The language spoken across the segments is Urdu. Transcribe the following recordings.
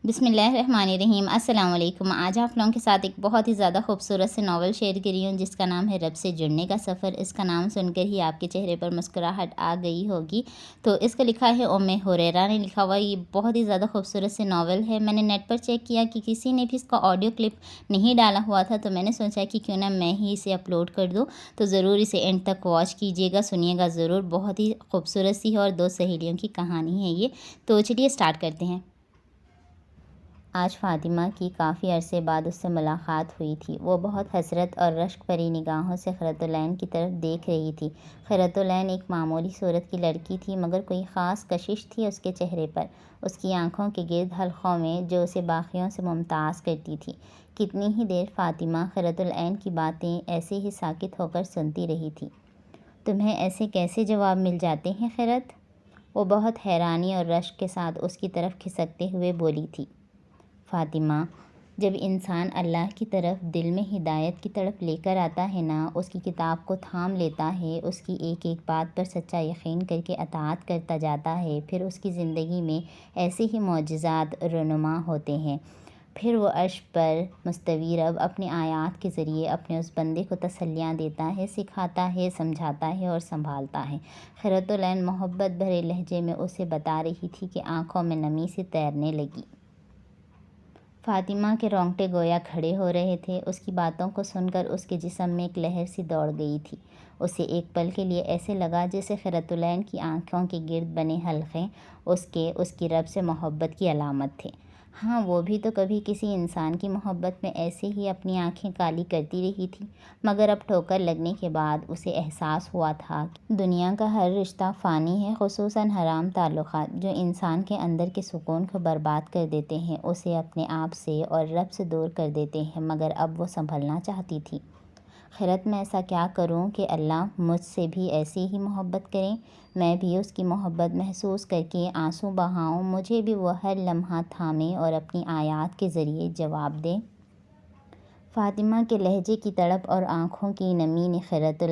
بسم اللہ الرحمن الرحیم۔ السلام علیکم۔ آج آپ لوگوں کے ساتھ ایک بہت ہی زیادہ خوبصورت سے ناول شیئر کری ہوں جس کا نام ہے رب سے جڑنے کا سفر۔ اس کا نام سن کر ہی آپ کے چہرے پر مسکراہٹ آ گئی ہوگی۔ تو اس کا لکھا ہے ام ہریرہ نے لکھا ہوا۔ یہ بہت ہی زیادہ خوبصورت سے ناول ہے۔ میں نے نیٹ پر چیک کیا کہ کسی نے بھی اس کا آڈیو کلپ نہیں ڈالا ہوا تھا، تو میں نے سوچا کہ کیوں نہ میں ہی اسے اپلوڈ کر دوں۔ تو ضرور اسے اینڈ تک واچ کیجیے گا، سنیے گا ضرور۔ بہت ہی خوبصورت سی ہے اور دو سہیلیوں کی کہانی ہے یہ۔ تو چلیے اسٹارٹ کرتے ہیں۔ آج فاطمہ کی کافی عرصے بعد اس سے ملاقات ہوئی تھی۔ وہ بہت حسرت اور رشک بھری نگاہوں سے قرۃ کی طرف دیکھ رہی تھی۔ قرۃ ایک معمولی صورت کی لڑکی تھی، مگر کوئی خاص کشش تھی اس کے چہرے پر، اس کی آنکھوں کے گرد حلقوں میں جو اسے باقیوں سے ممتاز کرتی تھی۔ کتنی ہی دیر فاطمہ قرۃ کی باتیں ایسے ہی ساکت ہو کر سنتی رہی تھی۔ تمہیں ایسے کیسے جواب مل جاتے ہیں قرۃ؟ وہ بہت حیرانی اور رشک کے ساتھ اس کی طرف کھسکتے ہوئے بولی تھی۔ فاطمہ، جب انسان اللہ کی طرف دل میں ہدایت کی طرف لے کر آتا ہے نا، اس کی کتاب کو تھام لیتا ہے، اس کی ایک ایک بات پر سچا یقین کر کے اطاعت کرتا جاتا ہے، پھر اس کی زندگی میں ایسے ہی معجزات رونما ہوتے ہیں۔ پھر وہ عرش پر مستوی رب اپنی آیات کے ذریعے اپنے اس بندے کو تسلیاں دیتا ہے، سکھاتا ہے، سمجھاتا ہے اور سنبھالتا ہے۔ قرۃ محبت بھرے لہجے میں اسے بتا رہی تھی کہ آنکھوں میں نمی سے تیرنے لگی۔ فاطمہ کے رونگٹے گویا کھڑے ہو رہے تھے۔ اس کی باتوں کو سن کر اس کے جسم میں ایک لہر سی دوڑ گئی تھی۔ اسے ایک پل کے لیے ایسے لگا جیسے قرۃ کی آنکھوں کے گرد بنے حلقے اس کی رب سے محبت کی علامت تھے۔ ہاں، وہ بھی تو کبھی کسی انسان کی محبت میں ایسے ہی اپنی آنکھیں کالی کرتی رہی تھی، مگر اب ٹھوکر لگنے کے بعد اسے احساس ہوا تھا کہ دنیا کا ہر رشتہ فانی ہے، خصوصاً حرام تعلقات جو انسان کے اندر کے سکون کو برباد کر دیتے ہیں، اسے اپنے آپ سے اور رب سے دور کر دیتے ہیں۔ مگر اب وہ سنبھلنا چاہتی تھی۔ قرۃ، میں ایسا کیا کروں کہ اللہ مجھ سے بھی ایسی ہی محبت کریں، میں بھی اس کی محبت محسوس کر کے آنسو بہاؤں، مجھے بھی وہ ہر لمحہ تھامے اور اپنی آیات کے ذریعے جواب دے۔ فاطمہ کے لہجے کی تڑپ اور آنکھوں کی نمی نے قرۃ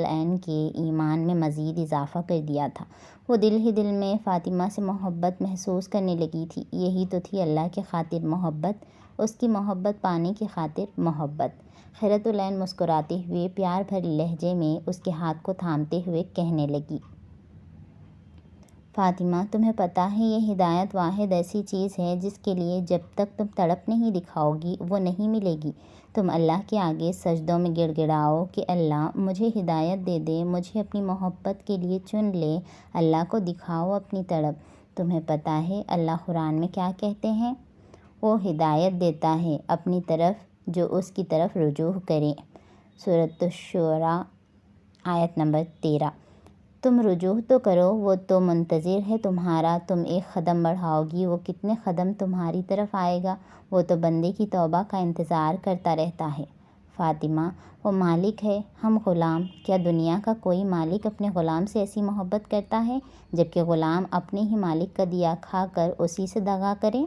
کے ایمان میں مزید اضافہ کر دیا تھا۔ وہ دل ہی دل میں فاطمہ سے محبت محسوس کرنے لگی تھی۔ یہی تو تھی اللہ کی خاطر محبت، اس کی محبت پانے کی خاطر محبت۔ قرۃ مسکراتے ہوئے پیار بھرے لہجے میں اس کے ہاتھ کو تھامتے ہوئے کہنے لگی۔ فاطمہ، تمہیں پتہ ہے یہ ہدایت واحد ایسی چیز ہے جس کے لیے جب تک تم تڑپ نہیں دکھاؤ گی وہ نہیں ملے گی۔ تم اللہ کے آگے سجدوں میں گڑ گڑاؤ کہ اللہ مجھے ہدایت دے دے، مجھے اپنی محبت کے لیے چن لے، اللہ کو دکھاؤ اپنی تڑپ۔ تمہیں پتہ ہے اللہ قرآن میں کیا کہتے ہیں؟ وہ ہدایت دیتا ہے اپنی طرف جو اس کی طرف رجوع کرے۔ سورۃ الشعراء آیت نمبر 13۔ تم رجوع تو کرو، وہ تو منتظر ہے تمہارا۔ تم ایک قدم بڑھاؤ گی، وہ کتنے قدم تمہاری طرف آئے گا۔ وہ تو بندے کی توبہ کا انتظار کرتا رہتا ہے۔ فاطمہ، وہ مالک ہے، ہم غلام۔ کیا دنیا کا کوئی مالک اپنے غلام سے ایسی محبت کرتا ہے جبکہ غلام اپنے ہی مالک کا دیا کھا کر اسی سے دغا کرے؟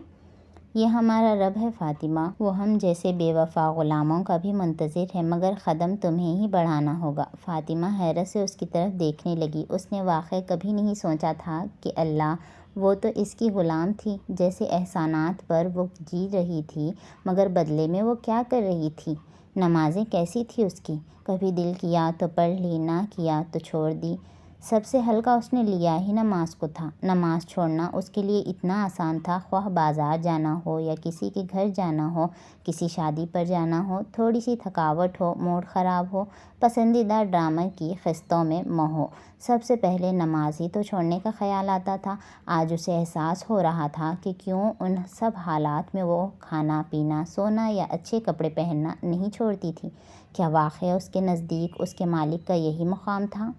یہ ہمارا رب ہے فاطمہ، وہ ہم جیسے بے وفا غلاموں کا بھی منتظر ہے، مگر قدم تمہیں ہی بڑھانا ہوگا۔ فاطمہ حیرت سے اس کی طرف دیکھنے لگی۔ اس نے واقعی کبھی نہیں سوچا تھا کہ اللہ وہ تو اس کی غلام تھی، جیسے احسانات پر وہ جی رہی تھی، مگر بدلے میں وہ کیا کر رہی تھی؟ نمازیں کیسی تھی اس کی؟ کبھی دل کیا تو پڑھ لی، نہ کیا تو چھوڑ دی۔ سب سے ہلکا اس نے لیا ہی نماز کو تھا۔ نماز چھوڑنا اس کے لیے اتنا آسان تھا، خواہ بازار جانا ہو یا کسی کے گھر جانا ہو، کسی شادی پر جانا ہو، تھوڑی سی تھکاوٹ ہو، موڈ خراب ہو، پسندیدہ ڈرامے کی قسطوں میں ہو، سب سے پہلے نماز ہی تو چھوڑنے کا خیال آتا تھا۔ آج اسے احساس ہو رہا تھا کہ کیوں ان سب حالات میں وہ کھانا پینا، سونا یا اچھے کپڑے پہننا نہیں چھوڑتی تھی۔ کیا واقعی اس کے نزدیک اس کے مالک کا یہی مقام تھا؟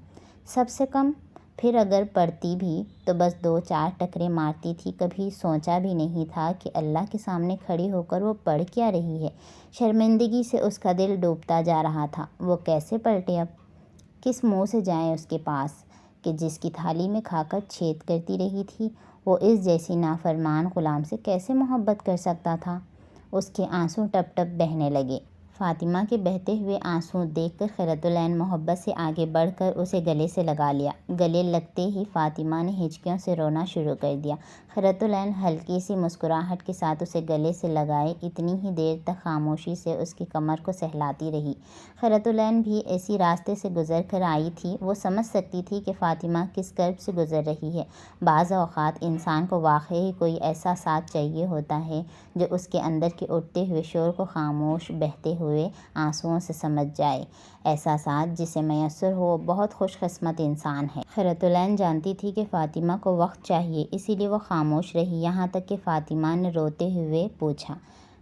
سب سے کم، پھر اگر پڑھتی بھی تو بس 2-4 ٹکرے مارتی تھی، کبھی سوچا بھی نہیں تھا کہ اللہ کے سامنے کھڑی ہو کر وہ پڑھ کیا رہی ہے۔ شرمندگی سے اس کا دل ڈوبتا جا رہا تھا۔ وہ کیسے پلٹے اب؟ کس منہ سے جائیں اس کے پاس کہ جس کی تھالی میں کھا کر چھید کرتی رہی تھی؟ وہ اس جیسی نافرمان غلام سے کیسے محبت کر سکتا تھا؟ اس کے آنسو ٹپ ٹپ بہنے لگے۔ فاطمہ کے بہتے ہوئے آنسو دیکھ کر قرۃ محبت سے آگے بڑھ کر اسے گلے سے لگا لیا۔ گلے لگتے ہی فاطمہ نے ہچکیوں سے رونا شروع کر دیا۔ خیرۃ العین ہلکی سی مسکراہٹ کے ساتھ اسے گلے سے لگائے اتنی ہی دیر تک خاموشی سے اس کی کمر کو سہلاتی رہی۔ خیرۃ العین بھی اسی راستے سے گزر کر آئی تھی، وہ سمجھ سکتی تھی کہ فاطمہ کس کرب سے گزر رہی ہے۔ بعض اوقات انسان کو واقعی کوئی ایسا ساتھ چاہیے ہوتا ہے جو اس کے اندر کے اٹھتے ہوئے شور کو خاموش بہتے ہوئے آنسوؤں سے سمجھ جائے۔ ایسا ساتھ جسے میسر ہو وہ بہت خوش قسمت انسان ہے۔ خیرۃ العین جانتی تھی کہ فاطمہ کو وقت چاہیے، اسی لیے وہ خاموش رہی، یہاں تک کہ فاطمہ نے روتے ہوئے پوچھا،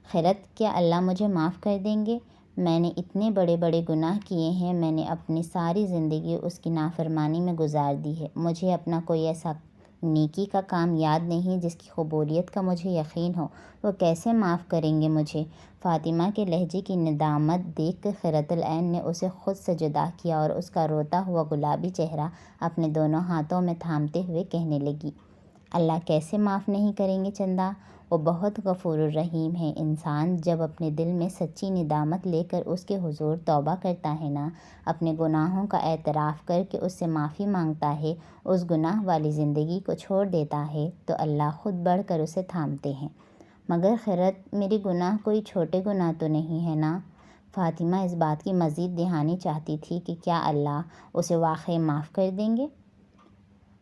خیرت، کیا اللہ مجھے معاف کر دیں گے؟ میں نے اتنے بڑے بڑے گناہ کیے ہیں، میں نے اپنی ساری زندگی اس کی نافرمانی میں گزار دی ہے، مجھے اپنا کوئی ایسا نیکی کا کام یاد نہیں جس کی قبولیت کا مجھے یقین ہو، وہ کیسے معاف کریں گے مجھے؟ فاطمہ کے لہجے کی ندامت دیکھ کر خیرۃ العین نے اسے خود سے جدا کیا اور اس کا روتا ہوا گلابی چہرہ اپنے دونوں ہاتھوں میں تھامتے ہوئے کہنے لگی، اللہ کیسے معاف نہیں کریں گے چندا، وہ بہت غفور الرحیم ہے۔ انسان جب اپنے دل میں سچی ندامت لے کر اس کے حضور توبہ کرتا ہے نا، اپنے گناہوں کا اعتراف کر کے اس سے معافی مانگتا ہے، اس گناہ والی زندگی کو چھوڑ دیتا ہے، تو اللہ خود بڑھ کر اسے تھامتے ہیں۔ مگر خیرت، میرے گناہ کوئی چھوٹے گناہ تو نہیں ہے نا؟ فاطمہ اس بات کی مزید دہانی چاہتی تھی کہ کیا اللہ اسے واقعی معاف کر دیں گے؟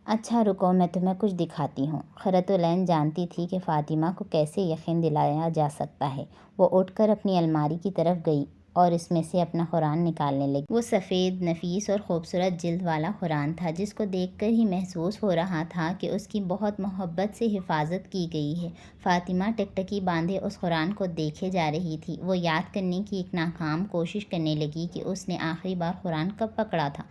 اچھا رکو، میں تمہیں کچھ دکھاتی ہوں۔ خیرۃ العین جانتی تھی کہ فاطمہ کو کیسے یقین دلایا جا سکتا ہے۔ وہ اٹھ کر اپنی الماری کی طرف گئی اور اس میں سے اپنا قرآن نکالنے لگی۔ وہ سفید، نفیس اور خوبصورت جلد والا قرآن تھا جس کو دیکھ کر ہی محسوس ہو رہا تھا کہ اس کی بہت محبت سے حفاظت کی گئی ہے۔ فاطمہ ٹکٹکی باندھے اس قرآن کو دیکھے جا رہی تھی۔ وہ یاد کرنے کی ایک ناکام کوشش کرنے لگی کہ اس نے آخری بار قرآن کب پکڑا تھا۔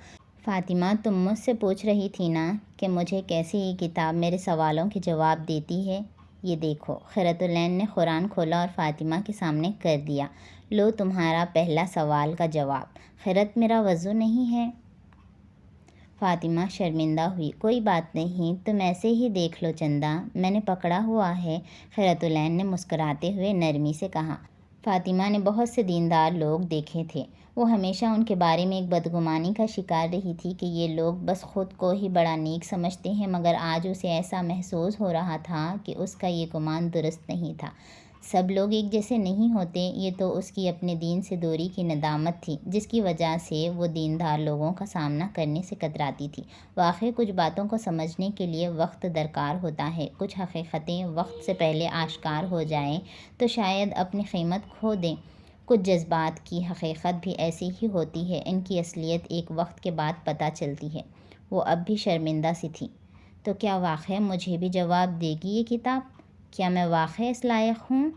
فاطمہ، تم مجھ سے پوچھ رہی تھی نا کہ مجھے کیسے یہ کتاب میرے سوالوں کے جواب دیتی ہے؟ یہ دیکھو۔ خیرۃ العین نے قرآن کھولا اور فاطمہ کے سامنے کر دیا۔ لو تمہارا پہلا سوال کا جواب۔ خیرت، میرا وضو نہیں ہے۔ فاطمہ شرمندہ ہوئی۔ کوئی بات نہیں، تم ایسے ہی دیکھ لو چندا، میں نے پکڑا ہوا ہے، خیرۃ العین نے مسکراتے ہوئے نرمی سے کہا۔ فاطمہ نے بہت سے دیندار لوگ دیکھے تھے، وہ ہمیشہ ان کے بارے میں ایک بدگمانی کا شکار رہی تھی کہ یہ لوگ بس خود کو ہی بڑا نیک سمجھتے ہیں، مگر آج اسے ایسا محسوس ہو رہا تھا کہ اس کا یہ گمان درست نہیں تھا۔ سب لوگ ایک جیسے نہیں ہوتے، یہ تو اس کی اپنے دین سے دوری کی ندامت تھی جس کی وجہ سے وہ دیندار لوگوں کا سامنا کرنے سے کتراتی تھی۔ واقعی کچھ باتوں کو سمجھنے کے لیے وقت درکار ہوتا ہے، کچھ حقیقتیں وقت سے پہلے آشکار ہو جائیں تو شاید اپنی قیمت کھو دیں۔ کچھ جذبات کی حقیقت بھی ایسی ہی ہوتی ہے، ان کی اصلیت ایک وقت کے بعد پتہ چلتی ہے۔ وہ اب بھی شرمندہ سی تھی۔ تو کیا واقعی مجھے بھی جواب دے گی یہ کتاب؟ کیا میں واقعی اس لائق ہوں؟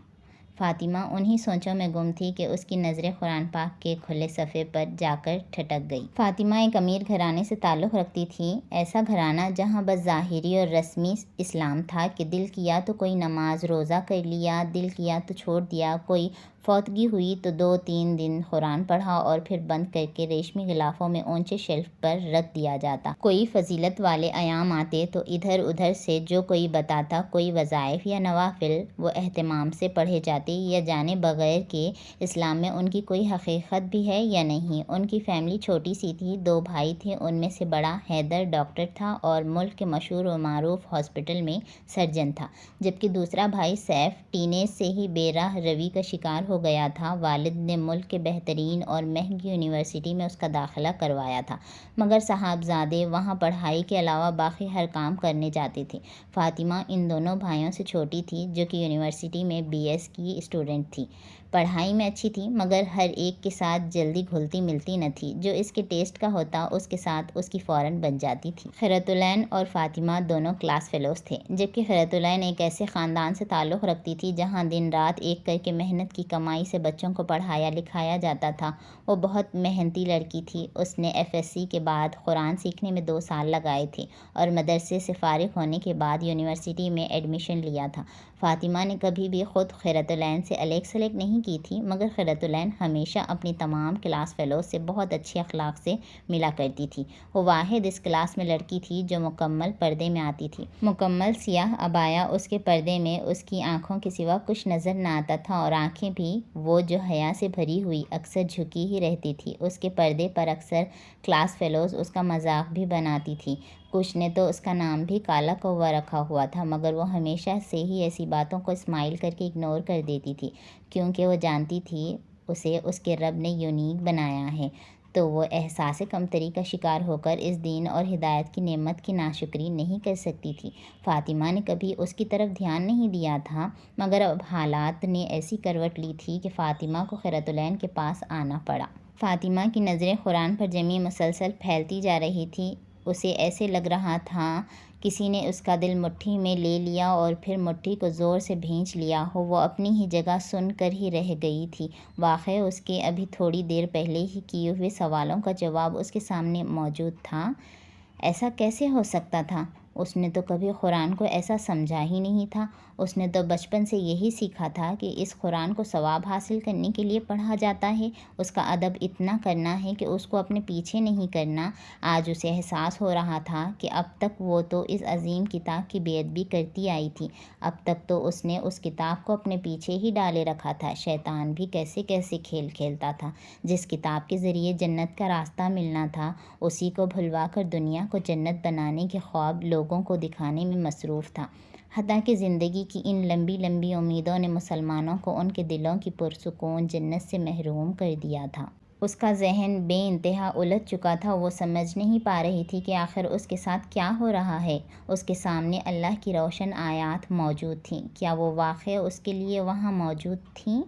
فاطمہ انہی سوچوں میں گم تھی کہ اس کی نظریں قرآن پاک کے کھلے صفحے پر جا کر ٹھٹک گئی۔ فاطمہ ایک امیر گھرانے سے تعلق رکھتی تھی، ایسا گھرانہ جہاں بس ظاہری اور رسمی اسلام تھا کہ دل کیا تو کوئی نماز روزہ کر لیا، دل کیا تو چھوڑ دیا، کوئی فوتگی ہوئی تو 2-3 دن قرآن پڑھا اور پھر بند کر کے ریشمی غلافوں میں اونچے شیلف پر رکھ دیا جاتا۔ کوئی فضیلت والے ایام آتے تو ادھر ادھر سے جو کوئی بتاتا، کوئی وظائف یا نوافل، وہ اہتمام سے پڑھے جاتے، یا جانے بغیر کہ اسلام میں ان کی کوئی حقیقت بھی ہے یا نہیں۔ ان کی فیملی چھوٹی سی تھی، 2 بھائی تھے، ان میں سے بڑا حیدر ڈاکٹر تھا اور ملک کے مشہور و معروف ہاسپٹل میں سرجن تھا، جبکہ دوسرا بھائی سیف ٹین ایج سے ہی بے راہ روی کا شکار ہو گیا تھا۔ والد نے ملک کے بہترین اور مہنگی یونیورسٹی میں اس کا داخلہ کروایا تھا، مگر صاحبزادے وہاں پڑھائی کے علاوہ باقی ہر کام کرنے جاتے تھے۔ فاطمہ ان دونوں بھائیوں سے چھوٹی تھی، جو کہ یونیورسٹی میں BS کی اسٹوڈنٹ تھی۔ پڑھائی میں اچھی تھی، مگر ہر ایک کے ساتھ جلدی گھلتی ملتی نہ تھی، جو اس کے ٹیسٹ کا ہوتا اس کے ساتھ اس کی فوراً بن جاتی تھی۔ خیرۃ العین اور فاطمہ دونوں کلاس فیلوز تھے، جبکہ خیرۃ العین ایک ایسے خاندان سے تعلق رکھتی تھی جہاں دن رات ایک کر کے محنت کی کمائی سے بچوں کو پڑھایا لکھایا جاتا تھا۔ وہ بہت محنتی لڑکی تھی، اس نے FSC کے بعد قرآن سیکھنے میں 2 سال لگائے تھے اور مدرسے سے فارغ ہونے کے بعد یونیورسٹی میں ایڈمیشن لیا تھا۔ فاطمہ نے کبھی بھی خود خیرۃ العین سے الیک سلیک نہیں کی تھی، مگر خیرۃ العین ہمیشہ اپنی تمام کلاس فیلوز سے بہت اچھے اخلاق سے ملا کرتی تھی۔ وہ واحد اس کلاس میں لڑکی تھی جو مکمل پردے میں آتی تھی۔ مکمل سیاہ عبایا اس کے پردے میں اس کی آنکھوں کے سوا کچھ نظر نہ آتا تھا، اور آنکھیں بھی وہ جو حیا سے بھری ہوئی اکثر جھکی ہی رہتی تھی۔ اس کے پردے پر اکثر کلاس فیلوز اس کا مذاق بھی بناتی تھیں۔ کچھ نے تو اس کا نام بھی کالا کوّا رکھا ہوا تھا، مگر وہ ہمیشہ سے ہی ایسی باتوں کو اسمائل کر کے اگنور کر دیتی تھی، کیونکہ وہ جانتی تھی اسے اس کے رب نے یونیک بنایا ہے۔ تو وہ احساس کمتری کا شکار ہو کر اس دین اور ہدایت کی نعمت کی ناشکری نہیں کر سکتی تھی۔ فاطمہ نے کبھی اس کی طرف دھیان نہیں دیا تھا، مگر اب حالات نے ایسی کروٹ لی تھی کہ فاطمہ کو خیرۃ کے پاس آنا پڑا۔ فاطمہ کی نظریں قرآن پر جمی مسلسل پھیلتی جا رہی تھیں۔ اسے ایسے لگ رہا تھا کسی نے اس کا دل مٹھی میں لے لیا اور پھر مٹھی کو زور سے بھینچ لیا ہو۔ وہ اپنی ہی جگہ سن کر ہی رہ گئی تھی۔ واقعی اس کے ابھی تھوڑی دیر پہلے ہی کیے ہوئے سوالوں کا جواب اس کے سامنے موجود تھا۔ ایسا کیسے ہو سکتا تھا؟ اس نے تو کبھی قرآن کو ایسا سمجھا ہی نہیں تھا۔ اس نے تو بچپن سے یہی سیکھا تھا کہ اس قرآن کو ثواب حاصل کرنے کے لیے پڑھا جاتا ہے، اس کا ادب اتنا کرنا ہے کہ اس کو اپنے پیچھے نہیں کرنا۔ آج اسے احساس ہو رہا تھا کہ اب تک وہ تو اس عظیم کتاب کی بے ادبی کرتی آئی تھی، اب تک تو اس نے اس کتاب کو اپنے پیچھے ہی ڈالے رکھا تھا۔ شیطان بھی کیسے کیسے کھیل کھیلتا تھا۔ جس کتاب کے ذریعے جنت کا راستہ ملنا تھا، اسی کو بھلوا کر دنیا کو جنت بنانے کے خواب لوگوں کو دکھانے میں مصروف تھا۔ حتیٰ کہ زندگی کی ان لمبی لمبی امیدوں نے مسلمانوں کو ان کے دلوں کی پرسکون جنت سے محروم کر دیا تھا۔ اس کا ذہن بے انتہا الجھ چکا تھا۔ وہ سمجھ نہیں پا رہی تھی کہ آخر اس کے ساتھ کیا ہو رہا ہے۔ اس کے سامنے اللہ کی روشن آیات موجود تھیں۔ کیا وہ واقعی اس کے لیے وہاں موجود تھیں؟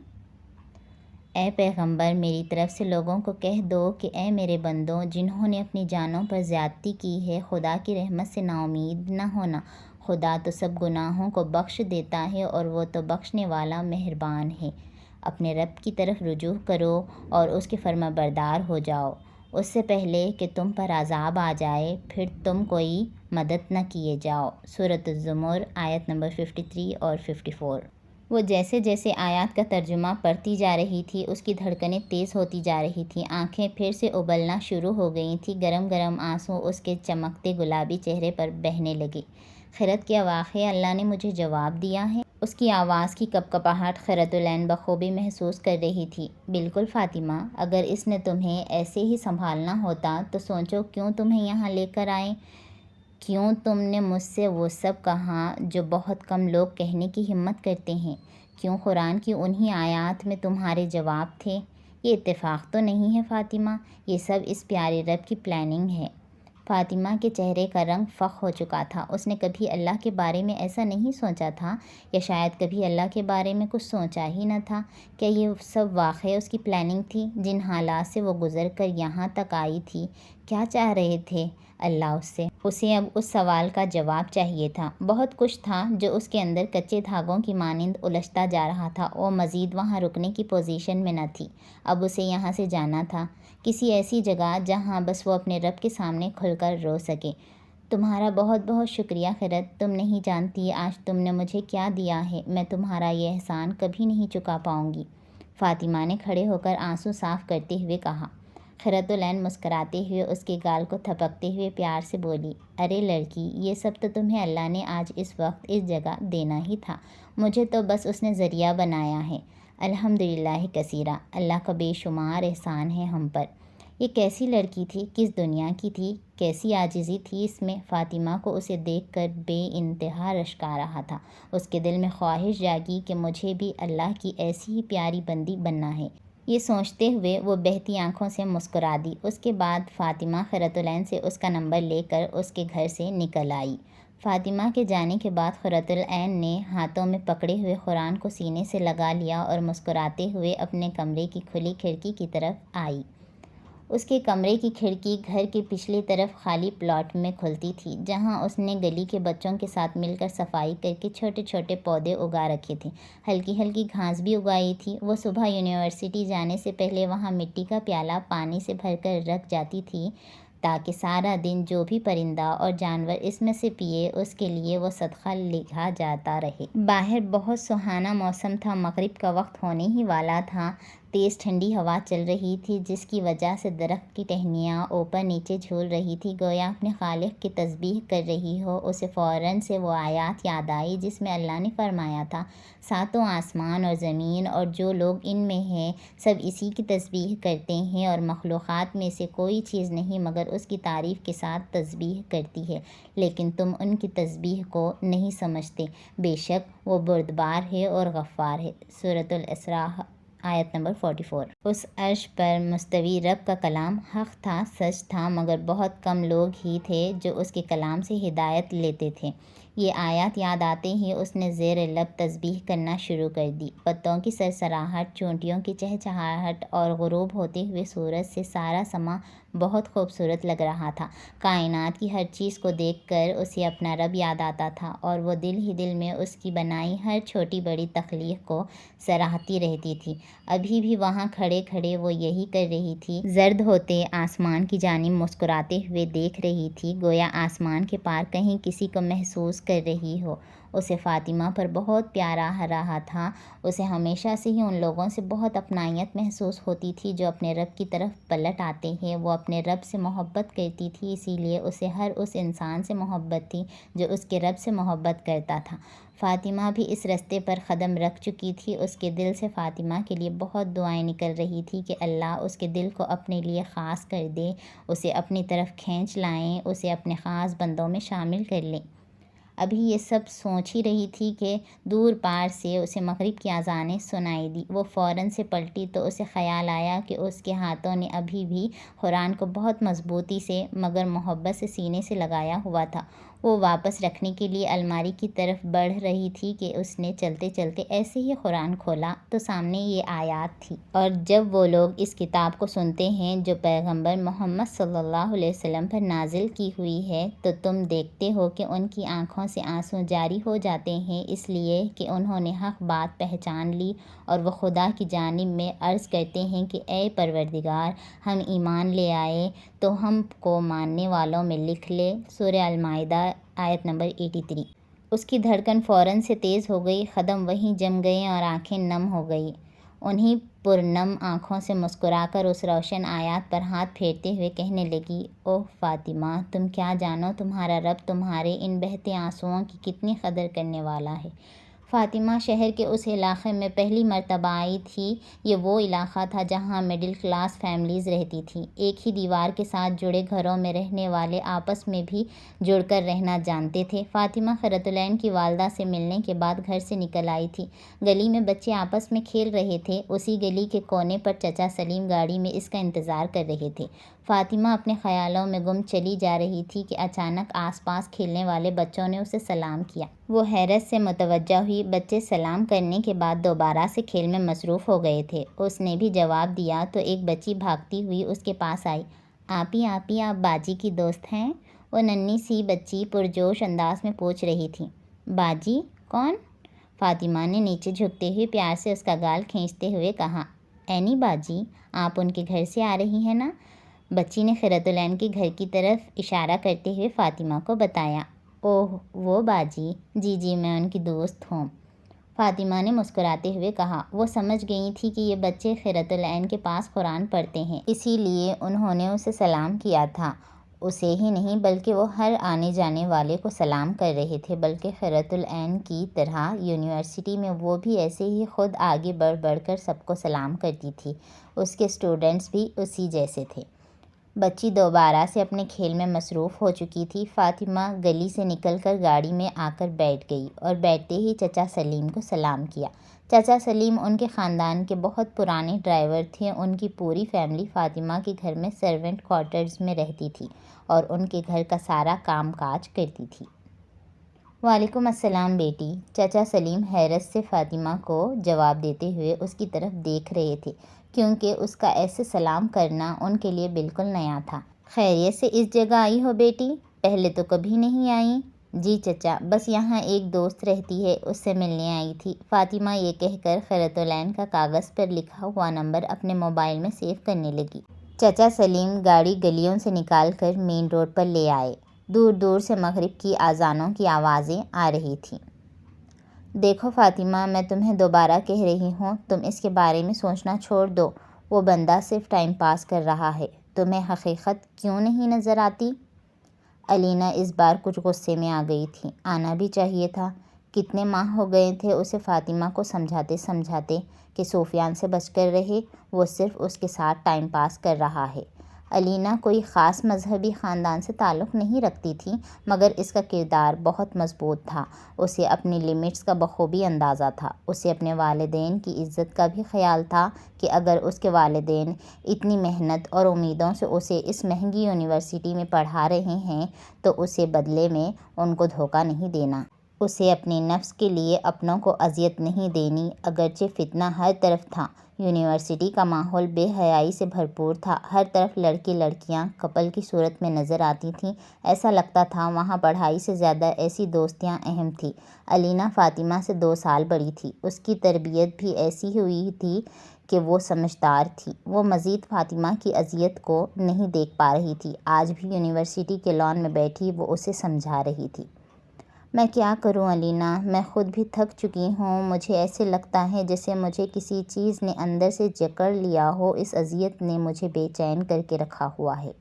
اے پیغمبر، میری طرف سے لوگوں کو کہہ دو کہ اے میرے بندوں، جنہوں نے اپنی جانوں پر زیادتی کی ہے، خدا کی رحمت سے نا امید نہ ہونا۔ خدا تو سب گناہوں کو بخش دیتا ہے اور وہ تو بخشنے والا مہربان ہے۔ اپنے رب کی طرف رجوع کرو اور اس کے فرما بردار ہو جاؤ، اس سے پہلے کہ تم پر عذاب آ جائے، پھر تم کوئی مدد نہ کیے جاؤ۔ سورۃ الزمر آیت نمبر 53 اور 54۔ وہ جیسے جیسے آیات کا ترجمہ پڑھتی جا رہی تھی، اس کی دھڑکنیں تیز ہوتی جا رہی تھیں، آنکھیں پھر سے ابلنا شروع ہو گئی تھیں، گرم گرم آنسو اس کے چمکتے گلابی چہرے پر بہنے لگے۔ خیرت، کیا واقعی اللہ نے مجھے جواب دیا ہے؟ اس کی آواز کی کپکپاہٹ خیرۃ بخوبی محسوس کر رہی تھی۔ بالکل فاطمہ، اگر اس نے تمہیں ایسے ہی سنبھالنا ہوتا تو سوچو کیوں تمہیں یہاں لے کر آئے؟ کیوں تم نے مجھ سے وہ سب کہا جو بہت کم لوگ کہنے کی ہمت کرتے ہیں؟ کیوں قرآن کی انہی آیات میں تمہارے جواب تھے؟ یہ اتفاق تو نہیں ہے فاطمہ، یہ سب اس پیارے رب کی پلاننگ ہے۔ فاطمہ کے چہرے کا رنگ فخ ہو چکا تھا۔ اس نے کبھی اللہ کے بارے میں ایسا نہیں سوچا تھا، یا شاید کبھی اللہ کے بارے میں کچھ سوچا ہی نہ تھا۔ کیا یہ سب واقعی اس کی پلاننگ تھی؟ جن حالات سے وہ گزر کر یہاں تک آئی تھی، کیا چاہ رہے تھے اللہ اس سے؟ اسے اب اس سوال کا جواب چاہیے تھا۔ بہت کچھ تھا جو اس کے اندر کچے دھاگوں کی مانند الجھتا جا رہا تھا۔ وہ مزید وہاں رکنے کی پوزیشن میں نہ تھی۔ اب اسے یہاں سے جانا تھا، کسی ایسی جگہ جہاں بس وہ اپنے رب کے سامنے کھل کر رو سکے۔ تمہارا بہت بہت شکریہ خیرت، تم نہیں جانتی آج تم نے مجھے کیا دیا ہے، میں تمہارا یہ احسان کبھی نہیں چکا پاؤں گی۔ فاطمہ نے کھڑے ہو کر آنسو صاف کرتے ہوئے کہا۔ خیرۃ مسکراتے ہوئے اس کے گال کو تھپکتے ہوئے پیار سے بولی، ارے لڑکی، یہ سب تو تمہیں اللہ نے آج اس وقت اس جگہ دینا ہی تھا، مجھے تو بس اس نے ذریعہ بنایا ہے۔ الحمدللہ کثیرا، اللہ کا بے شمار احسان ہے ہم پر۔ یہ کیسی لڑکی تھی، کس دنیا کی تھی، کیسی عاجزی تھی اس میں؟ فاطمہ کو اسے دیکھ کر بے انتہا رشک آ رہا تھا۔ اس کے دل میں خواہش جاگی کہ مجھے بھی اللہ کی ایسی ہی پیاری بندی بننا ہے۔ یہ سوچتے ہوئے وہ بہتی آنکھوں سے مسکرا دی۔ اس کے بعد فاطمہ خیرۃ سے اس کا نمبر لے کر اس کے گھر سے نکل آئی۔ فاطمہ کے جانے کے بعد خیرۃ نے ہاتھوں میں پکڑے ہوئے قرآن کو سینے سے لگا لیا اور مسکراتے ہوئے اپنے کمرے کی کھلی کھڑکی کی طرف آئی۔ اس کے کمرے کی کھڑکی گھر کی پچھلی طرف خالی پلاٹ میں کھلتی تھی، جہاں اس نے گلی کے بچوں کے ساتھ مل کر صفائی کر کے چھوٹے چھوٹے پودے اگا رکھے تھے، ہلکی ہلکی گھاس بھی اگائی تھی۔ وہ صبح یونیورسٹی جانے سے پہلے وہاں مٹی کا پیالہ پانی سے بھر کر رکھ جاتی تھی، تاکہ سارا دن جو بھی پرندہ اور جانور اس میں سے پیے، اس کے لیے وہ صدقہ لکھا جاتا رہے۔ باہر بہت سہانا موسم تھا، مغرب کا وقت ہونے ہی والا تھا۔ تیز ٹھنڈی ہوا چل رہی تھی جس کی وجہ سے درخت کی ٹہنیاں اوپر نیچے جھول رہی تھی، گویا اپنے خالق کی تسبیح کر رہی ہو۔ اسے فوراً سے وہ آیات یاد آئی جس میں اللہ نے فرمایا تھا، ساتوں آسمان اور زمین اور جو لوگ ان میں ہیں سب اسی کی تسبیح کرتے ہیں، اور مخلوقات میں سے کوئی چیز نہیں مگر اس کی تعریف کے ساتھ تسبیح کرتی ہے، لیکن تم ان کی تسبیح کو نہیں سمجھتے، بے شک وہ بردبار ہے اور غفار ہے۔ سورۃ الاسراء آیت نمبر 44۔ اس عرش پر مستوی رب کا کلام حق تھا، سچ تھا، مگر بہت کم لوگ ہی تھے جو اس کے کلام سے ہدایت لیتے تھے۔ یہ آیات یاد آتے ہی اس نے زیر لب تسبیح کرنا شروع کر دی۔ پتوں کی سرسراہٹ، چونٹیوں کی چہچہاہٹ اور غروب ہوتے ہوئے سورج سے سارا سما بہت خوبصورت لگ رہا تھا۔ کائنات کی ہر چیز کو دیکھ کر اسے اپنا رب یاد آتا تھا اور وہ دل ہی دل میں اس کی بنائی ہر چھوٹی بڑی تخلیق کو سراہتی رہتی تھی۔ ابھی بھی وہاں کھڑے کھڑے وہ یہی کر رہی تھی، زرد ہوتے آسمان کی جانب مسکراتے ہوئے دیکھ رہی تھی، گویا آسمان کے پار کہیں کسی کو محسوس کر رہی ہو۔ اسے فاطمہ پر بہت پیار آ رہا تھا۔ اسے ہمیشہ سے ہی ان لوگوں سے بہت اپنائیت محسوس ہوتی تھی جو اپنے رب کی طرف پلٹ آتے ہیں۔ وہ اپنے رب سے محبت کرتی تھی، اسی لیے اسے ہر اس انسان سے محبت تھی جو اس کے رب سے محبت کرتا تھا۔ فاطمہ بھی اس رستے پر قدم رکھ چکی تھی۔ اس کے دل سے فاطمہ کے لیے بہت دعائیں نکل رہی تھی کہ اللہ اس کے دل کو اپنے لیے خاص کر دے، اسے اپنی طرف کھینچ لائیں، اسے اپنے خاص بندوں میں شامل کر لیں۔ ابھی یہ سب سوچ ہی رہی تھی کہ دور پار سے اسے مغرب کی اذانیں سنائی دی۔ وہ فوراً سے پلٹی تو اسے خیال آیا کہ اس کے ہاتھوں نے ابھی بھی قرآن کو بہت مضبوطی سے مگر محبت سے سینے سے لگایا ہوا تھا۔ وہ واپس رکھنے کے لیے الماری کی طرف بڑھ رہی تھی کہ اس نے چلتے چلتے ایسے ہی قرآن کھولا تو سامنے یہ آیات تھی، اور جب وہ لوگ اس کتاب کو سنتے ہیں جو پیغمبر محمد صلی اللہ علیہ وسلم پر نازل کی ہوئی ہے تو تم دیکھتے ہو کہ ان کی آنکھوں سے آنسو جاری ہو جاتے ہیں، اس لیے کہ انہوں نے حق بات پہچان لی، اور وہ خدا کی جانب میں عرض کرتے ہیں کہ اے پروردگار، ہم ایمان لے آئے تو ہم کو ماننے والوں میں لکھ لے۔ سورہ المائدہ آیت نمبر 83۔ اس کی دھڑکن فوراً سے تیز ہو گئی، قدم وہیں جم گئے اور آنکھیں نم ہو گئیں۔ انہیں پرنم آنکھوں سے مسکرا کر اس روشن آیات پر ہاتھ پھیرتے ہوئے کہنے لگی، اوہ فاطمہ، تم کیا جانو تمہارا رب تمہارے ان بہتے آنسوؤں کی کتنی قدر کرنے والا ہے۔ فاطمہ شہر کے اس علاقے میں پہلی مرتبہ آئی تھی۔ یہ وہ علاقہ تھا جہاں مڈل کلاس فیملیز رہتی تھیں، ایک ہی دیوار کے ساتھ جڑے گھروں میں رہنے والے آپس میں بھی جڑ کر رہنا جانتے تھے۔ فاطمہ قرۃ العین کی والدہ سے ملنے کے بعد گھر سے نکل آئی تھی۔ گلی میں بچے آپس میں کھیل رہے تھے، اسی گلی کے کونے پر چچا سلیم گاڑی میں اس کا انتظار کر رہے تھے۔ فاطمہ اپنے خیالوں میں گم چلی جا رہی تھی کہ اچانک آس پاس کھیلنے والے بچوں نے اسے سلام کیا۔ وہ حیرت سے متوجہ ہوئی، بچے سلام کرنے کے بعد دوبارہ سے کھیل میں مصروف ہو گئے تھے۔ اس نے بھی جواب دیا تو ایک بچی بھاگتی ہوئی اس کے پاس آئی، آپی آپ باجی کی دوست ہیں؟ وہ ننھی سی بچی پرجوش انداز میں پوچھ رہی تھی۔ باجی کون؟ فاطمہ نے نیچے جھکتے ہوئے پیار سے اس کا گال کھینچتے ہوئے کہا، عینی باجی، آپ ان کے گھر سے آ رہی ہیں نا؟ بچی نے قرۃ العین کے گھر کی طرف اشارہ کرتے ہوئے فاطمہ کو بتایا۔ اوہ وہ باجی، جی میں ان کی دوست ہوں، فاطمہ نے مسکراتے ہوئے کہا۔ وہ سمجھ گئی تھی کہ یہ بچے قرۃ العین کے پاس قرآن پڑھتے ہیں، اسی لیے انہوں نے اسے سلام کیا تھا۔ اسے ہی نہیں بلکہ وہ ہر آنے جانے والے کو سلام کر رہے تھے، بلکہ قرۃ العین کی طرح یونیورسٹی میں وہ بھی ایسے ہی خود آگے بڑھ بڑھ کر سب کو سلام کرتی تھی۔ اس کے اسٹوڈنٹس بھی اسی جیسے تھے۔ بچی دوبارہ سے اپنے کھیل میں مصروف ہو چکی تھی۔ فاطمہ گلی سے نکل کر گاڑی میں آ کر بیٹھ گئی اور بیٹھتے ہی چچا سلیم کو سلام کیا۔ چچا سلیم ان کے خاندان کے بہت پرانے ڈرائیور تھے۔ ان کی پوری فیملی فاطمہ کے گھر میں سرونٹ کوارٹرز میں رہتی تھی اور ان کے گھر کا سارا کام کاج کرتی تھی۔ وعلیکم السلام بیٹی، چچا سلیم حیرت سے فاطمہ کو جواب دیتے ہوئے اس کی طرف دیکھ رہے تھے، کیونکہ اس کا ایسے سلام کرنا ان کے لیے بالکل نیا تھا۔ خیریت سے اس جگہ آئی ہو بیٹی؟ پہلے تو کبھی نہیں آئیں۔ جی چچا، بس یہاں ایک دوست رہتی ہے، اس سے ملنے آئی تھی، فاطمہ یہ کہہ کر قرۃ العین کا کاغذ پر لکھا ہوا نمبر اپنے موبائل میں سیو کرنے لگی۔ چچا سلیم گاڑی گلیوں سے نکال کر مین روڈ پر لے آئے۔ دور دور سے مغرب کی اذانوں کی آوازیں آ رہی تھیں۔ دیکھو فاطمہ، میں تمہیں دوبارہ کہہ رہی ہوں، تم اس کے بارے میں سوچنا چھوڑ دو۔ وہ بندہ صرف ٹائم پاس کر رہا ہے۔ تمہیں حقیقت کیوں نہیں نظر آتی؟ علینا اس بار کچھ غصے میں آ گئی تھی۔ آنا بھی چاہیے تھا۔ کتنے ماہ ہو گئے تھے اسے فاطمہ کو سمجھاتے سمجھاتے کہ سفیان سے بچ کر رہے، وہ صرف اس کے ساتھ ٹائم پاس کر رہا ہے۔ علینا کوئی خاص مذہبی خاندان سے تعلق نہیں رکھتی تھی، مگر اس کا کردار بہت مضبوط تھا۔ اسے اپنی لمٹس کا بخوبی اندازہ تھا۔ اسے اپنے والدین کی عزت کا بھی خیال تھا کہ اگر اس کے والدین اتنی محنت اور امیدوں سے اسے اس مہنگی یونیورسٹی میں پڑھا رہے ہیں تو اسے بدلے میں ان کو دھوکہ نہیں دینا۔ اسے اپنے نفس کے لیے اپنوں کو اذیت نہیں دینی۔ اگرچہ فتنہ ہر طرف تھا، یونیورسٹی کا ماحول بے حیائی سے بھرپور تھا۔ ہر طرف لڑکے لڑکیاں کپل کی صورت میں نظر آتی تھیں۔ ایسا لگتا تھا وہاں پڑھائی سے زیادہ ایسی دوستیاں اہم تھیں۔ علینا فاطمہ سے 2 سال بڑی تھی۔ اس کی تربیت بھی ایسی ہوئی تھی کہ وہ سمجھدار تھی۔ وہ مزید فاطمہ کی اذیت کو نہیں دیکھ پا رہی تھی۔ آج بھی یونیورسٹی کے لان میں بیٹھی وہ اسے سمجھا رہی تھی۔ میں کیا کروں علینا، میں خود بھی تھک چکی ہوں۔ مجھے ایسے لگتا ہے جیسے مجھے کسی چیز نے اندر سے جکڑ لیا ہو۔ اس اذیت نے مجھے بے چین کر کے رکھا ہوا ہے۔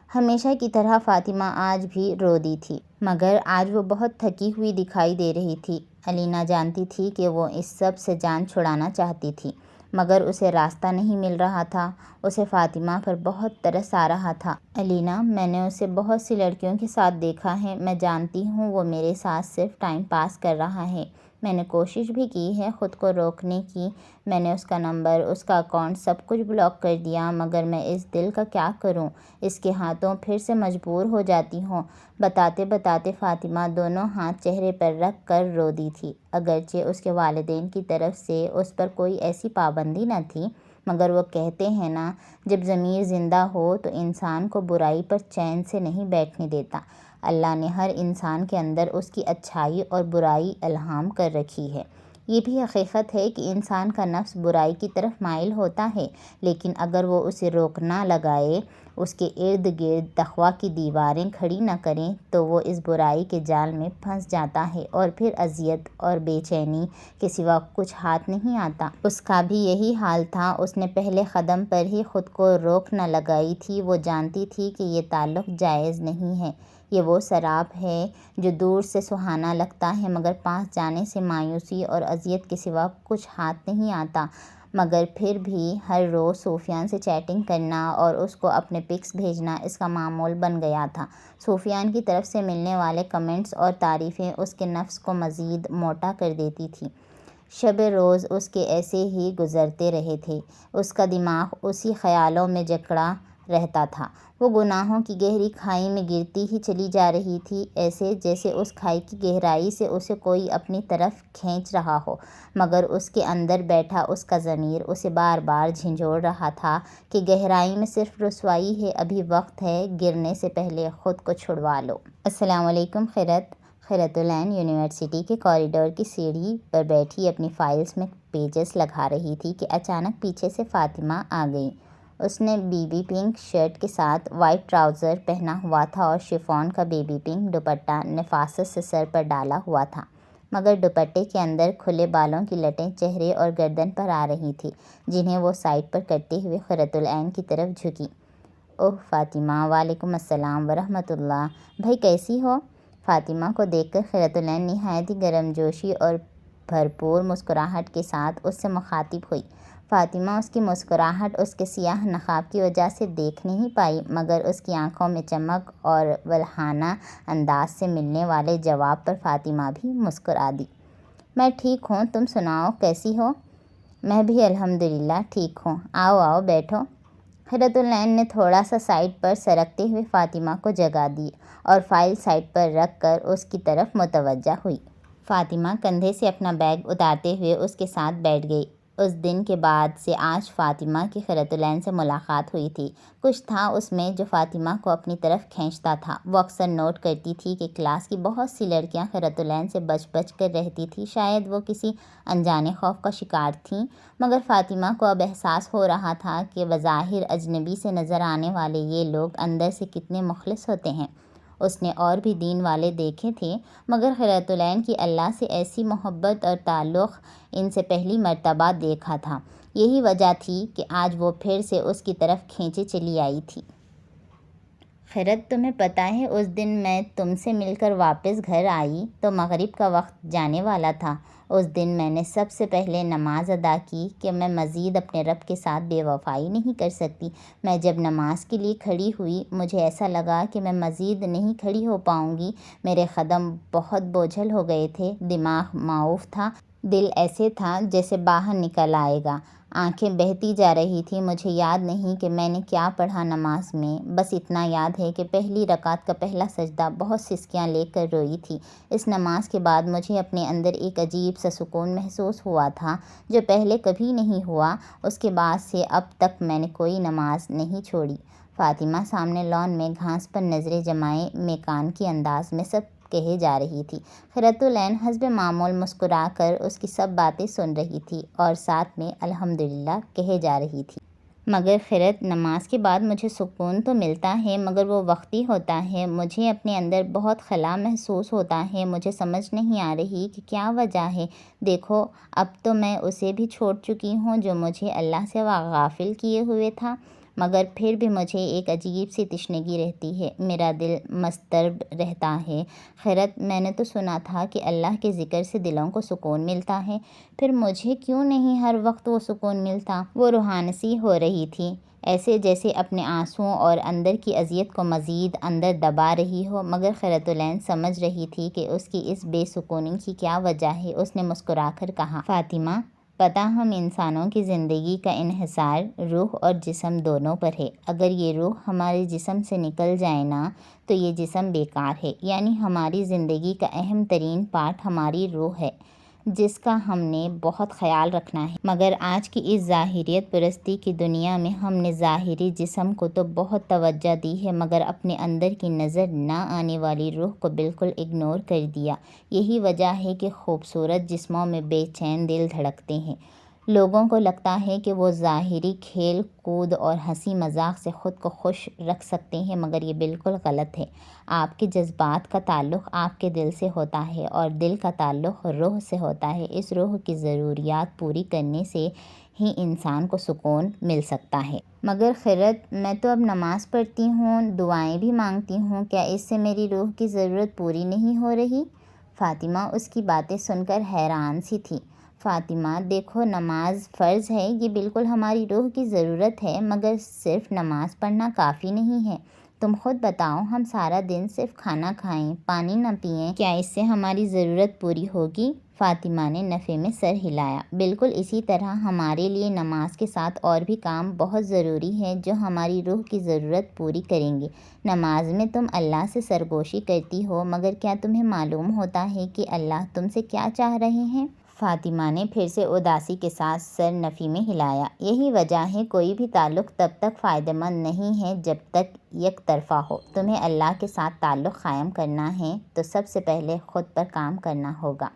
ہمیشہ کی طرح فاطمہ آج بھی رو دی تھی، مگر آج وہ بہت تھکی ہوئی دکھائی دے رہی تھی۔ علینا جانتی تھی کہ وہ اس سب سے جان چھڑانا چاہتی تھی، مگر اسے راستہ نہیں مل رہا تھا۔ اسے فاطمہ پر بہت ترس آ رہا تھا۔ علینا، میں نے اسے بہت سی لڑکیوں کے ساتھ دیکھا ہے۔ میں جانتی ہوں وہ میرے ساتھ صرف ٹائم پاس کر رہا ہے۔ میں نے کوشش بھی کی ہے خود کو روکنے کی۔ میں نے اس کا نمبر، اس کا اکاؤنٹ سب کچھ بلاک کر دیا، مگر میں اس دل کا کیا کروں؟ اس کے ہاتھوں پھر سے مجبور ہو جاتی ہوں۔ بتاتے بتاتے فاطمہ دونوں ہاتھ چہرے پر رکھ کر رو دی تھی۔ اگرچہ اس کے والدین کی طرف سے اس پر کوئی ایسی پابندی نہ تھی، مگر وہ کہتے ہیں نا، جب ضمیر زندہ ہو تو انسان کو برائی پر چین سے نہیں بیٹھنے دیتا۔ اللہ نے ہر انسان کے اندر اس کی اچھائی اور برائی الہام کر رکھی ہے۔ یہ بھی حقیقت ہے کہ انسان کا نفس برائی کی طرف مائل ہوتا ہے، لیکن اگر وہ اسے روک نہ لگائے، اس کے ارد گرد تقویٰ کی دیواریں کھڑی نہ کریں، تو وہ اس برائی کے جال میں پھنس جاتا ہے اور پھر اذیت اور بے چینی کے سوا کچھ ہاتھ نہیں آتا۔ اس کا بھی یہی حال تھا۔ اس نے پہلے قدم پر ہی خود کو روک نہ لگائی تھی۔ وہ جانتی تھی کہ یہ تعلق جائز نہیں ہے۔ یہ وہ سراب ہے جو دور سے سہانا لگتا ہے، مگر پاس جانے سے مایوسی اور اذیت کے سوا کچھ ہاتھ نہیں آتا۔ مگر پھر بھی ہر روز سفیان سے چیٹنگ کرنا اور اس کو اپنے پکس بھیجنا اس کا معمول بن گیا تھا۔ سفیان کی طرف سے ملنے والے کمنٹس اور تعریفیں اس کے نفس کو مزید موٹا کر دیتی تھیں۔ شب روز اس کے ایسے ہی گزرتے رہے تھے۔ اس کا دماغ اسی خیالوں میں جکڑا رہتا تھا۔ وہ گناہوں کی گہری کھائی میں گرتی ہی چلی جا رہی تھی، ایسے جیسے اس کھائی کی گہرائی سے اسے کوئی اپنی طرف کھینچ رہا ہو، مگر اس کے اندر بیٹھا اس کا ضمیر اسے بار بار جھنجھوڑ رہا تھا کہ گہرائی میں صرف رسوائی ہے، ابھی وقت ہے، گرنے سے پہلے خود کو چھڑوا لو۔ السلام علیکم خیرت العین یونیورسٹی کے کوریڈور کی سیڑھی پر بیٹھی اپنی فائلز میں پیجز لگا رہی تھی کہ اچانک پیچھے سے فاطمہ آ گئی۔ اس نے بیبی پنک شرٹ کے ساتھ وائٹ ٹراؤزر پہنا ہوا تھا اور شفون کا بیبی پنک دوپٹہ نفاست سے سر پر ڈالا ہوا تھا، مگر دوپٹے کے اندر کھلے بالوں کی لٹیں چہرے اور گردن پر آ رہی تھیں، جنہیں وہ سائڈ پر کرتے ہوئے خیرت العین کی طرف جھکی۔ اوہ فاطمہ، وعلیکم السلام ورحمۃ اللہ، بھائی کیسی ہو؟ فاطمہ کو دیکھ کر خیرت العین نہایت ہی گرم جوشی اور بھرپور مسکراہٹ کے ساتھ اس سے مخاطب ہوئی۔ فاطمہ اس کی مسکراہٹ اس کے سیاہ نقاب کی وجہ سے دیکھ نہیں پائی، مگر اس کی آنکھوں میں چمک اور ولہانہ انداز سے ملنے والے جواب پر فاطمہ بھی مسکرا دی۔ میں ٹھیک ہوں، تم سناؤ کیسی ہو؟ میں بھی الحمدللہ ٹھیک ہوں، آؤ آؤ بیٹھو۔ خیرت العین نے تھوڑا سا سائڈ پر سرکتے ہوئے فاطمہ کو جگہ دی اور فائل سائڈ پر رکھ کر اس کی طرف متوجہ ہوئی۔ فاطمہ کندھے سے اپنا بیگ اتارتے ہوئے اس کے ساتھ بیٹھ گئی۔ اس دن کے بعد سے آج فاطمہ کی خیرت العین سے ملاقات ہوئی تھی۔ کچھ تھا اس میں جو فاطمہ کو اپنی طرف کھینچتا تھا۔ وہ اکثر نوٹ کرتی تھی کہ کلاس کی بہت سی لڑکیاں خیرت العین سے بچ بچ کر رہتی تھیں، شاید وہ کسی انجانے خوف کا شکار تھیں، مگر فاطمہ کو اب احساس ہو رہا تھا کہ بظاہر اجنبی سے نظر آنے والے یہ لوگ اندر سے کتنے مخلص ہوتے ہیں۔ اس نے اور بھی دین والے دیکھے تھے، مگر قرۃ العین کی اللہ سے ایسی محبت اور تعلق ان سے پہلی مرتبہ دیکھا تھا۔ یہی وجہ تھی کہ آج وہ پھر سے اس کی طرف کھینچے چلی آئی تھی۔ قرۃ، تمہیں پتہ ہے اس دن میں تم سے مل کر واپس گھر آئی تو مغرب کا وقت جانے والا تھا۔ اس دن میں نے سب سے پہلے نماز ادا کی کہ میں مزید اپنے رب کے ساتھ بے وفائی نہیں کر سکتی۔ میں جب نماز کے لیے کھڑی ہوئی مجھے ایسا لگا کہ میں مزید نہیں کھڑی ہو پاؤں گی۔ میرے قدم بہت بوجھل ہو گئے تھے، دماغ معوف تھا، دل ایسے تھا جیسے باہر نکل آئے گا، آنکھیں بہتی جا رہی تھیں۔ مجھے یاد نہیں کہ میں نے کیا پڑھا نماز میں، بس اتنا یاد ہے کہ پہلی رکعت کا پہلا سجدہ بہت سسکیاں لے کر روئی تھی۔ اس نماز کے بعد مجھے اپنے اندر ایک عجیب سا سکون محسوس ہوا تھا جو پہلے کبھی نہیں ہوا۔ اس کے بعد سے اب تک میں نے کوئی نماز نہیں چھوڑی۔ فاطمہ سامنے لان میں گھاس پر نظریں جمائے میکان کے انداز میں سب کہے جا رہی تھی۔ قرۃ العین حسب معمول مسکرا کر اس کی سب باتیں سن رہی تھی اور ساتھ میں الحمدللہ کہے جا رہی تھی۔ مگر قرۃ، نماز کے بعد مجھے سکون تو ملتا ہے مگر وہ وقتی ہوتا ہے، مجھے اپنے اندر بہت خلا محسوس ہوتا ہے، مجھے سمجھ نہیں آ رہی کہ کیا وجہ ہے۔ دیکھو اب تو میں اسے بھی چھوڑ چکی ہوں جو مجھے اللہ سے غافل کیے ہوئے تھا، مگر پھر بھی مجھے ایک عجیب سی تشنگی رہتی ہے، میرا دل مضطرب رہتا ہے۔ قرۃ، میں نے تو سنا تھا کہ اللہ کے ذکر سے دلوں کو سکون ملتا ہے، پھر مجھے کیوں نہیں ہر وقت وہ سکون ملتا؟ وہ روحانی سی ہو رہی تھی، ایسے جیسے اپنے آنسوؤں اور اندر کی اذیت کو مزید اندر دبا رہی ہو۔ مگر قرۃ العین سمجھ رہی تھی کہ اس کی اس بے سکونی کی کیا وجہ ہے۔ اس نے مسکرا کر کہا، فاطمہ، پتہ ہم انسانوں کی زندگی کا انحصار روح اور جسم دونوں پر ہے۔ اگر یہ روح ہمارے جسم سے نکل جائے نا تو یہ جسم بیکار ہے، یعنی ہماری زندگی کا اہم ترین پارٹ ہماری روح ہے جس کا ہم نے بہت خیال رکھنا ہے۔ مگر آج کی اس ظاہریت پرستی کی دنیا میں ہم نے ظاہری جسم کو تو بہت توجہ دی ہے مگر اپنے اندر کی نظر نہ آنے والی روح کو بالکل اگنور کر دیا۔ یہی وجہ ہے کہ خوبصورت جسموں میں بے چین دل دھڑکتے ہیں۔ لوگوں کو لگتا ہے کہ وہ ظاہری کھیل کود اور ہنسی مذاق سے خود کو خوش رکھ سکتے ہیں مگر یہ بالکل غلط ہے۔ آپ کے جذبات کا تعلق آپ کے دل سے ہوتا ہے اور دل کا تعلق روح سے ہوتا ہے۔ اس روح کی ضروریات پوری کرنے سے ہی انسان کو سکون مل سکتا ہے۔ مگر قرۃ، میں تو اب نماز پڑھتی ہوں، دعائیں بھی مانگتی ہوں، کیا اس سے میری روح کی ضرورت پوری نہیں ہو رہی؟ فاطمہ اس کی باتیں سن کر حیران سی تھی۔ فاطمہ، دیکھو نماز فرض ہے، یہ بالکل ہماری روح کی ضرورت ہے، مگر صرف نماز پڑھنا کافی نہیں ہے۔ تم خود بتاؤ، ہم سارا دن صرف کھانا کھائیں، پانی نہ پئیں، کیا اس سے ہماری ضرورت پوری ہوگی؟ فاطمہ نے نفی میں سر ہلایا۔ بالکل اسی طرح ہمارے لیے نماز کے ساتھ اور بھی کام بہت ضروری ہیں جو ہماری روح کی ضرورت پوری کریں گے۔ نماز میں تم اللہ سے سرگوشی کرتی ہو، مگر کیا تمہیں معلوم ہوتا ہے کہ اللہ تم سے کیا چاہ رہے ہیں؟ فاطمہ نے پھر سے اداسی کے ساتھ سر نفی میں ہلایا۔ یہی وجہ ہے کوئی بھی تعلق تب تک فائدہ مند نہیں ہے جب تک یک طرفہ ہو۔ تمہیں اللہ کے ساتھ تعلق قائم کرنا ہے تو سب سے پہلے خود پر کام کرنا ہوگا۔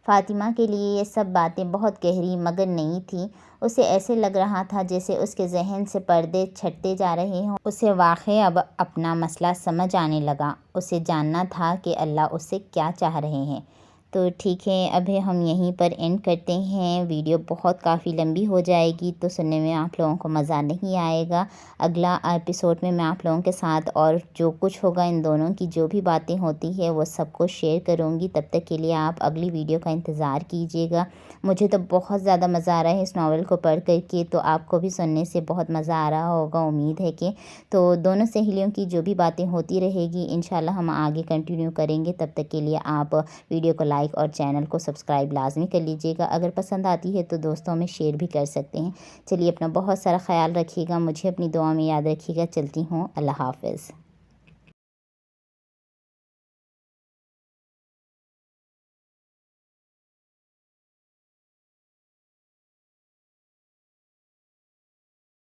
فاطمہ کے لیے یہ سب باتیں بہت گہری مگر نئی تھیں۔ اسے ایسے لگ رہا تھا جیسے اس کے ذہن سے پردے چھٹتے جا رہے ہوں۔ اسے واقعی اب اپنا مسئلہ سمجھ آنے لگا۔ اسے جاننا تھا کہ اللہ اس سے کیا چاہ رہے ہیں۔ تو ٹھیک ہے، ابھی ہم یہیں پر اینڈ کرتے ہیں۔ ویڈیو بہت کافی لمبی ہو جائے گی تو سننے میں آپ لوگوں کو مزہ نہیں آئے گا۔ اگلا ایپیسوڈ میں آپ لوگوں کے ساتھ اور جو کچھ ہوگا، ان دونوں کی جو بھی باتیں ہوتی ہے وہ سب کو شیئر کروں گی۔ تب تک کے لیے آپ اگلی ویڈیو کا انتظار کیجیے گا۔ مجھے تو بہت زیادہ مزہ آ رہا ہے اس ناول کو پڑھ کر کے، تو آپ کو بھی سننے سے بہت مزہ آ رہا ہوگا، امید ہے کہ۔ تو دونوں سہیلیوں کی جو بھی باتیں ہوتی رہے گی انشاءاللہ ہم آگے کنٹینیو کریں گے۔ تب تک کے لیے آپ ویڈیو کو لائک اور چینل کو سبسکرائب لازمی کر لیجیے گا۔ اگر پسند آتی ہے تو دوستوں میں شیئر بھی کر سکتے ہیں۔ چلیے اپنا بہت سارا خیال رکھیے گا، مجھے اپنی دعا میں یاد رکھیے گا۔ چلتی ہوں، اللہ حافظ۔